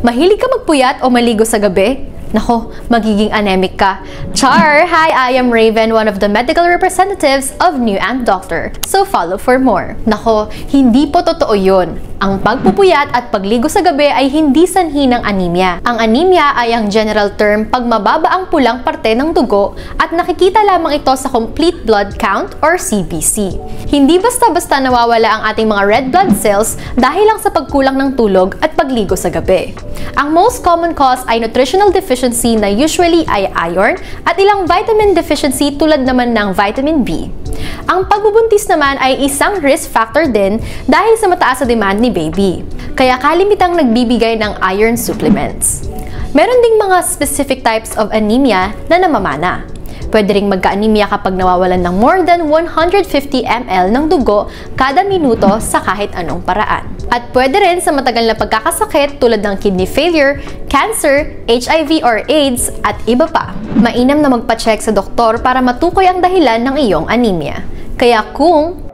Mahilig ka magpuyat o maligo sa gabi? Nako, magiging anemic ka. Char! Hi, I am Raven, one of the medical representatives of New Ant Doctor. So follow for more. Nako, hindi po totoo yun. Ang pagpupuyat at pagligo sa gabi ay hindi sanhi ng anemia. Ang anemia ay ang general term pag mababa ang pulang parte ng dugo at nakikita lamang ito sa complete blood count or CBC. Hindi basta-basta nawawala ang ating mga red blood cells dahil lang sa pagkulang ng tulog at pagligo sa gabi. Ang most common cause ay nutritional deficiency na usually ay iron at ilang vitamin deficiency tulad naman ng vitamin B. Ang pagbubuntis naman ay isang risk factor din dahil sa mataas na demand ni baby. Kaya kalimitang nagbibigay ng iron supplements. Meron ding mga specific types of anemia na namamana. Pwede ring magka-anemia kapag nawawalan ng more than 150 ml ng dugo kada minuto sa kahit anong paraan. At pwede rin sa matagal na pagkakasakit tulad ng kidney failure, cancer, HIV or AIDS at iba pa. Mainam na magpa-check sa doktor para matukoy ang dahilan ng iyong anemia. Kaya kung